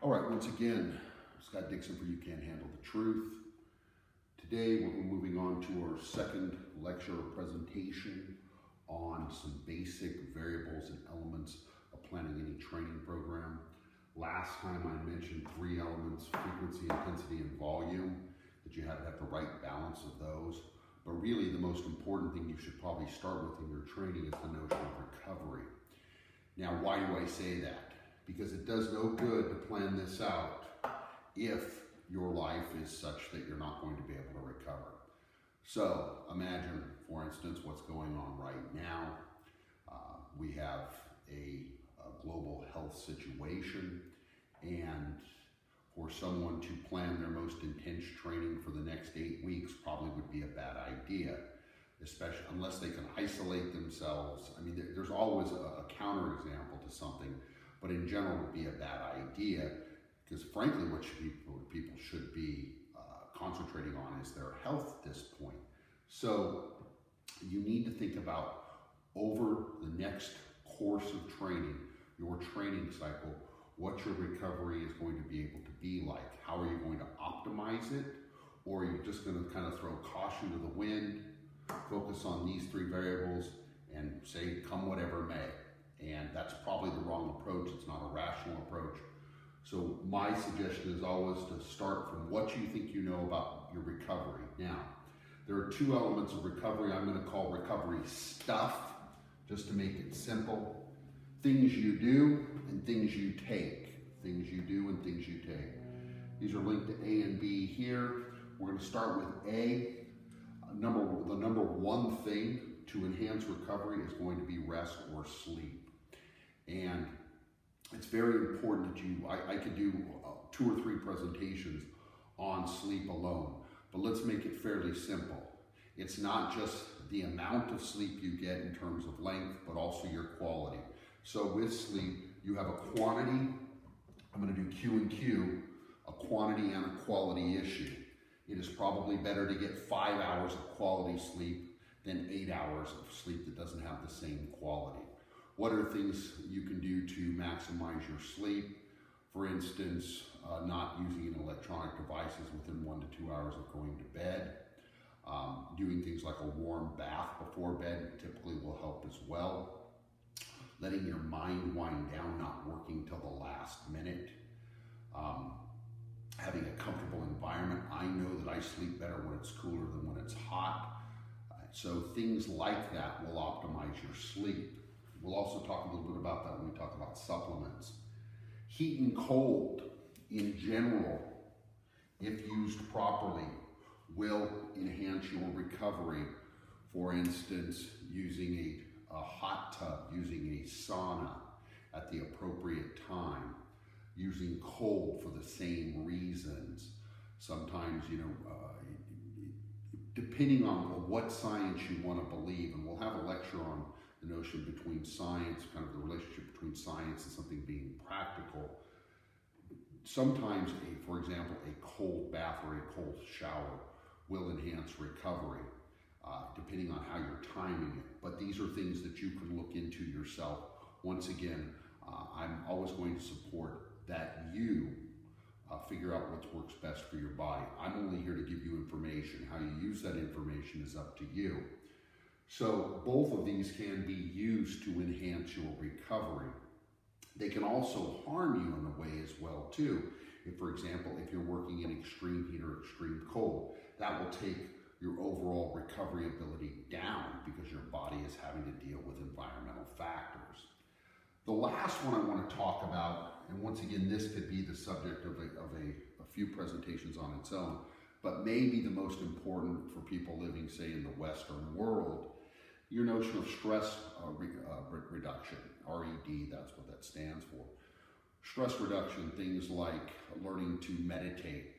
All right, once again, Scott Dixon for You Can't Handle the Truth. Today we're moving on to our second lecture or presentation on some basic variables and elements of planning any training program. Last time I mentioned three elements: frequency, intensity, and volume, that you have to have the right balance of those. But really the most important thing you should probably start with in your training is the notion of recovery. Now, why do I say that? Because it does no good to plan this out if your life is such that you're not going to be able to recover. So imagine, for instance, what's going on right now. We have a global health situation, and for someone to plan their most intense training for the next 8 weeks probably would be a bad idea, especially unless they can isolate themselves. I mean, there's always a counterexample to something, but in general it would be a bad idea, because frankly what people should be concentrating on is their health at this point. So you need to think about, over the next course of training, your training cycle, what your recovery is going to be able to be like. How are you going to optimize it? Or are you just going to kind of throw caution to the wind, focus on these three variables, and say, come whatever may? And that's probably the wrong approach. It's not a rational approach. So my suggestion is always to start from what you think you know about your recovery. Now, there are two elements of recovery I'm going to call recovery stuff, just to make it simple. Things you do and things you take. Things you do and things you take. These are linked to A and B here. We're going to start with A. The number one thing to enhance recovery is going to be rest or sleep. And it's very important that I could do 2 or 3 presentations on sleep alone, but let's make it fairly simple. It's not just the amount of sleep you get in terms of length, but also your quality. So with sleep, you have a quantity. I'm going to do Q and Q, a quantity and a quality issue. It is probably better to get 5 hours of quality sleep than 8 hours of sleep that doesn't have the same quality. What are things you can do to maximize your sleep? For instance, not using electronic devices within 1 to 2 hours of going to bed. Doing things like a warm bath before bed typically will help as well. Letting your mind wind down, not working till the last minute. Having a comfortable environment. I know that I sleep better when it's cooler than when it's hot. So things like that will optimize your sleep. We'll also talk a little bit about that when we talk about supplements. Heat and cold, in general, if used properly, will enhance your recovery. For instance, using a hot tub, using a sauna at the appropriate time, using cold for the same reasons. Sometimes, depending on what science you want to believe, and we'll have a lecture on the notion between science, kind of the relationship between science and something being practical. Sometimes, for example, a cold bath or a cold shower will enhance recovery, depending on how you're timing it. But these are things that you can look into yourself. Once again, I'm always going to support that you figure out what works best for your body. I'm only here to give you information. How you use that information is up to you. So both of these can be used to enhance your recovery. They can also harm you in a way as well too. If, for example, if you're working in extreme heat or extreme cold, that will take your overall recovery ability down because your body is having to deal with environmental factors. The last one I want to talk about, and once again, this could be the subject of a few presentations on its own, but maybe the most important for people living, say, in the Western world, your notion of stress reduction, RED, that's what that stands for. Stress reduction, things like learning to meditate,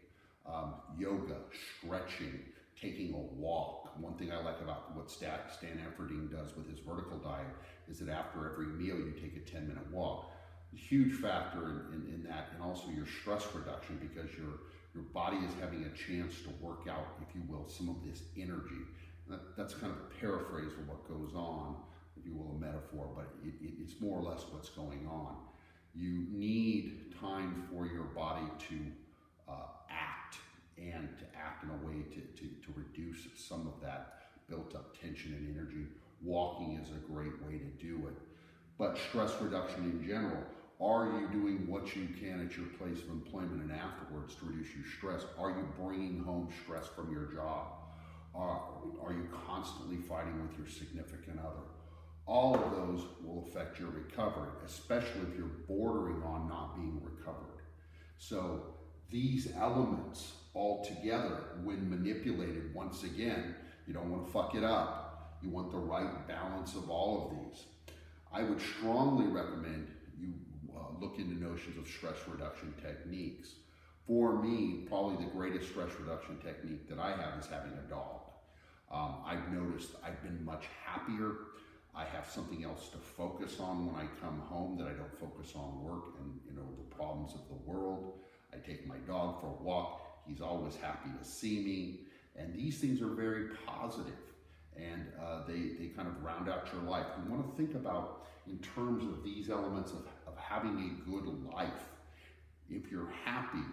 yoga, stretching, taking a walk. One thing I like about what Stan Efferding does with his vertical diet is that after every meal you take a 10-minute walk. A huge factor in that, and also your stress reduction, because your body is having a chance to work out, if you will, some of this energy. That's kind of a paraphrase of what goes on, if you will, a metaphor, but it's more or less what's going on. You need time for your body to act, and to act in a way to reduce some of that built up tension and energy. Walking is a great way to do it. But stress reduction in general, are you doing what you can at your place of employment and afterwards to reduce your stress? Are you bringing home stress from your job? Are you constantly fighting with your significant other? All of those will affect your recovery, especially if you're bordering on not being recovered. So these elements all together, when manipulated, once again, you don't want to fuck it up. You want the right balance of all of these. I would strongly recommend you look into notions of stress reduction techniques. For me, probably the greatest stress reduction technique that I have is having a dog. I've noticed I've been much happier. I have something else to focus on when I come home, that I don't focus on work and the problems of the world. I take my dog for a walk. He's always happy to see me. And these things are very positive, and they kind of round out your life. You want to think about, in terms of these elements of having a good life. If you're happy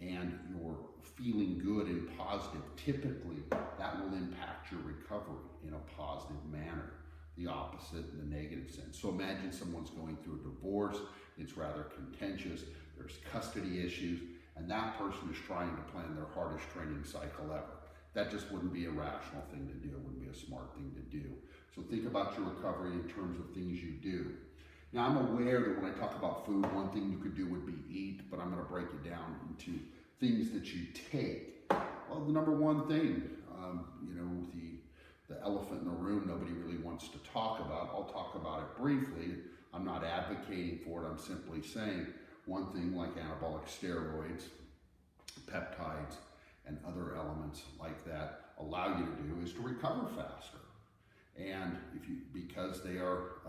and you're feeling good and positive, typically that will impact your recovery in a positive manner. The opposite in the negative sense. So imagine someone's going through a divorce, it's rather contentious, there's custody issues, and that person is trying to plan their hardest training cycle ever. That just wouldn't be a rational thing to do, it wouldn't be a smart thing to do. So think about your recovery in terms of things you do. Now, I'm aware that when I talk about food, one thing you could do would be eat, but I'm going to break it down into things that you take. Well, the number one thing, the elephant in the room nobody really wants to talk about. I'll talk about it briefly. I'm not advocating for it. I'm simply saying one thing, like anabolic steroids, peptides, and other elements like that allow you to do is to recover faster. And because they are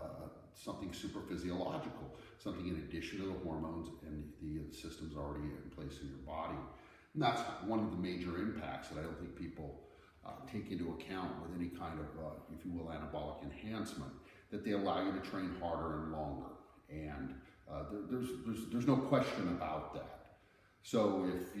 something super physiological, something in addition to the hormones and the systems already in place in your body. And that's one of the major impacts that I don't think people take into account with any kind of, if you will, anabolic enhancement, that they allow you to train harder and longer. And there's no question about that. So if,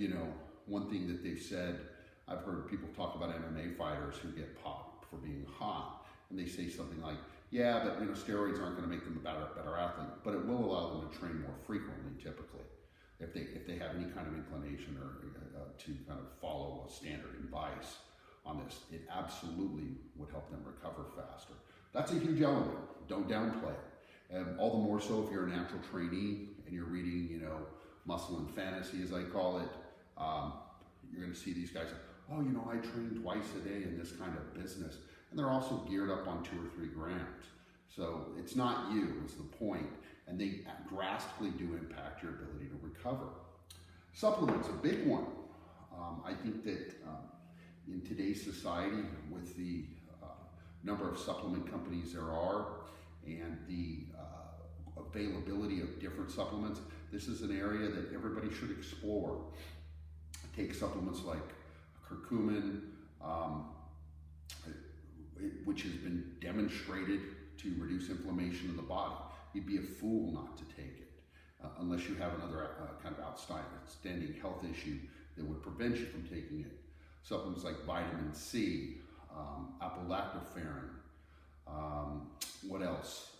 one thing that they've said, I've heard people talk about MMA fighters who get popped for being hot, and they say something like, yeah, but steroids aren't going to make them a better athlete, but it will allow them to train more frequently, typically, if they have any kind of inclination or to kind of follow a standard advice on this. It absolutely would help them recover faster. That's a huge element. Don't downplay it. And all the more so if you're a natural trainee and you're reading, Muscle and Fantasy, as I call it. You're going to see these guys, I train twice a day in this kind of business. And they're also geared up on 2 or 3 grams. So it's not you, is the point. And they drastically do impact your ability to recover. Supplements, a big one. I think that in today's society, with the number of supplement companies there are and the availability of different supplements, this is an area that everybody should explore. Take supplements like curcumin, which has been demonstrated to reduce inflammation in the body. You'd be a fool not to take it, unless you have another kind of outstanding health issue that would prevent you from taking it. Supplements like vitamin C, apolactoferrin, what else?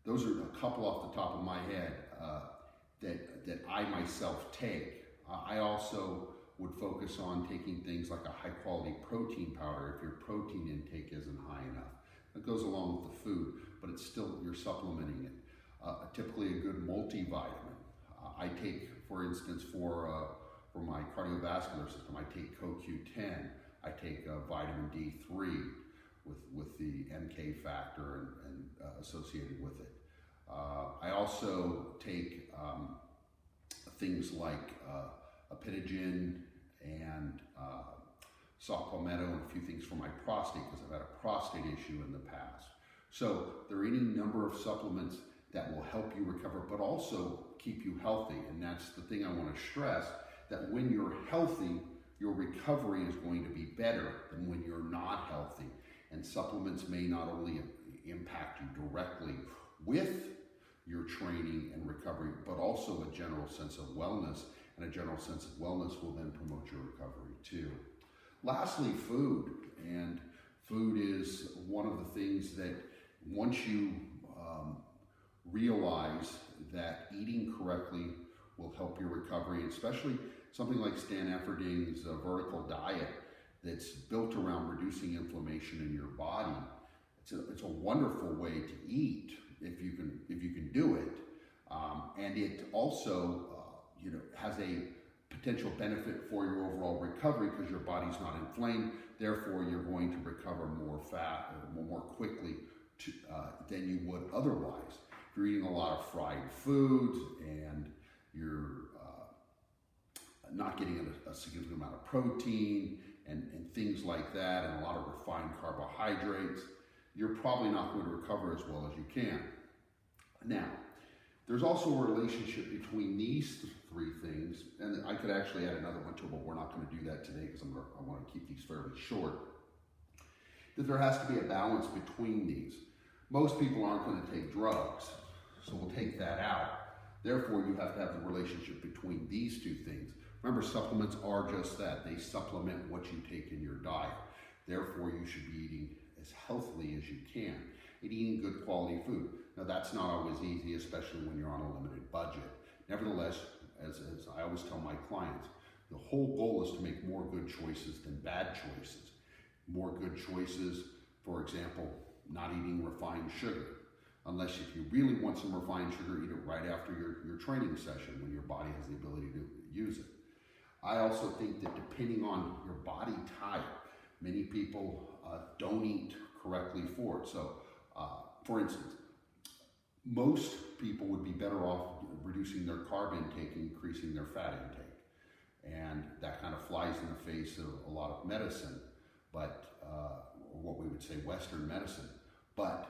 Those are a couple off the top of my head that I myself take. I also would focus on taking things like a high quality protein powder if your protein intake isn't high enough. It goes along with the food, but it's still, you're supplementing it. Typically a good multivitamin. I take, for instance, for my cardiovascular system, I take CoQ10. I take vitamin D3 with the MK factor and associated with it. I also take things like apitogen and saw palmetto and a few things for my prostate, because I've had a prostate issue in the past. So there are any number of supplements that will help you recover, but also keep you healthy. And that's the thing I want to stress, that when you're healthy, your recovery is going to be better than when you're not healthy. And supplements may not only impact you directly with your training and recovery, but also a general sense of wellness, and a general sense of wellness will then promote your recovery too. Lastly, food. And food is one of the things that once you realize that eating correctly will help your recovery, especially something like Stan Efferding's vertical diet that's built around reducing inflammation in your body. It's a wonderful way to eat if you can do it, and it also has a potential benefit for your overall recovery because your body's not inflamed. Therefore, you're going to recover more more quickly than you would otherwise. If you're eating a lot of fried foods and you're not getting a significant amount of protein and things like that, and a lot of refined carbohydrates, you're probably not going to recover as well as you can. Now, there's also a relationship between these three things, and I could actually add another one too, but we're not going to do that today because I want to keep these fairly short, that there has to be a balance between these. Most people aren't going to take drugs, so we'll take that out. Therefore, you have to have the relationship between these two things. Remember, supplements are just that. They supplement what you take in your diet. Therefore, you should be eating as healthily as you can and eating good quality food. Now, that's not always easy, especially when you're on a limited budget. Nevertheless, as I always tell my clients, the whole goal is to make more good choices than bad choices. More good choices, for example, not eating refined sugar. Unless if you really want some refined sugar, eat it right after your training session when your body has the ability to use it. I also think that depending on your body type, many people don't eat correctly for it. So, for instance, most people would be better off reducing their carb intake and increasing their fat intake. And that kind of flies in the face of a lot of medicine, but or what we would say Western medicine. But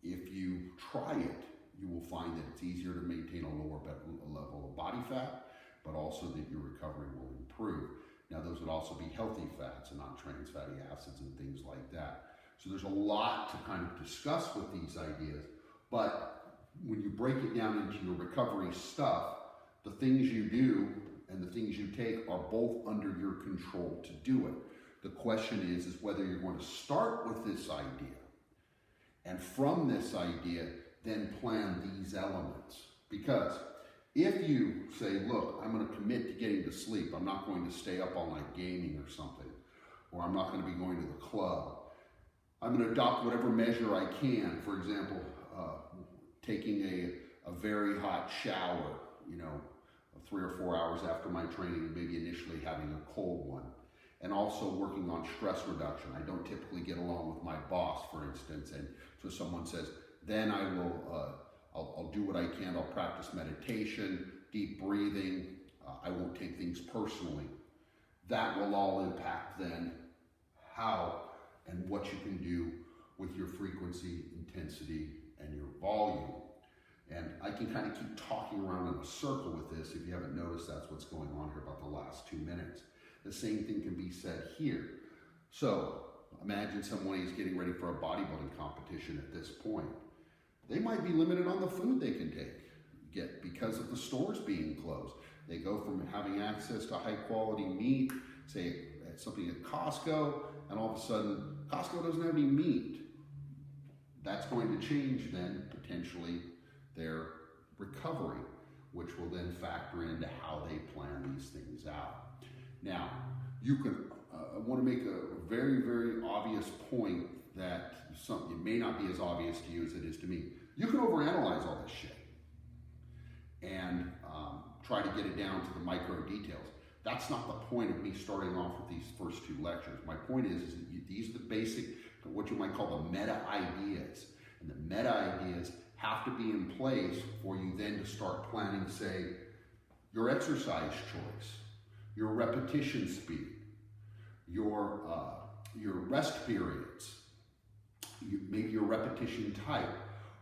if you try it, you will find that it's easier to maintain a lower level of body fat, but also that your recovery will improve. Now, those would also be healthy fats and not trans fatty acids and things like that. So there's a lot to kind of discuss with these ideas, but when you break it down into your recovery stuff, the things you do and the things you take are both under your control to do it. The question is whether you're going to start with this idea, and from this idea, then plan these elements. Because if you say, look, I'm going to commit to getting to sleep, I'm not going to stay up all night gaming or something, or I'm not going to be going to the club, I'm going to adopt whatever measure I can. For example, taking a very hot shower, 3 or 4 hours after my training, maybe initially having a cold one. And also working on stress reduction. I don't typically get along with my boss, for instance, and so someone says, then I will, I'll do what I can. I'll practice meditation, deep breathing. I won't take things personally. That will all impact then how and what you can do with your frequency, intensity, and your volume. And I can kind of keep talking around in a circle with this. If you haven't noticed, that's what's going on here about the last 2 minutes. The same thing can be said here. So imagine someone is getting ready for a bodybuilding competition at this point. They might be limited on the food they can get because of the stores being closed. They go from having access to high quality meat, say at something at Costco, and all of a sudden Costco doesn't have any meat. That's going to change then potentially their recovery, which will then factor into how they plan these things out. Now, you can, I want to make a very, very obvious point that it may not be as obvious to you as it is to me. You can overanalyze all this shit and try to get it down to the micro details. That's not the point of me starting off with these first 2 lectures. My point is that these are the basic, what you might call the meta ideas. And the meta ideas have to be in place for you then to start planning, say, your exercise choice, your repetition speed, your rest periods, maybe your repetition type.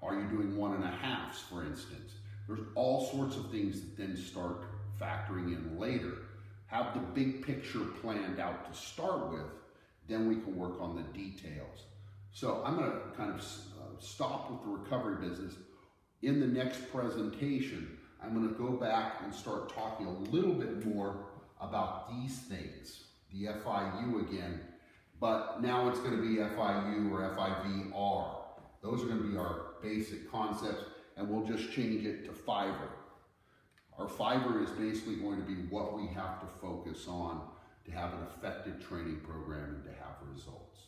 Are you doing 1.5s, for instance? There's all sorts of things that then start factoring in later. Have the big picture planned out to start with, then we can work on the details. So I'm going to kind of stop with the recovery business. In the next presentation, I'm going to go back and start talking a little bit more about these things, the FIU again, but now it's going to be FIU or FIVR. Those are going to be our basic concepts, and we'll just change it to fiver. Our fiver is basically going to be what we have to focus on to have an effective training program and to have results.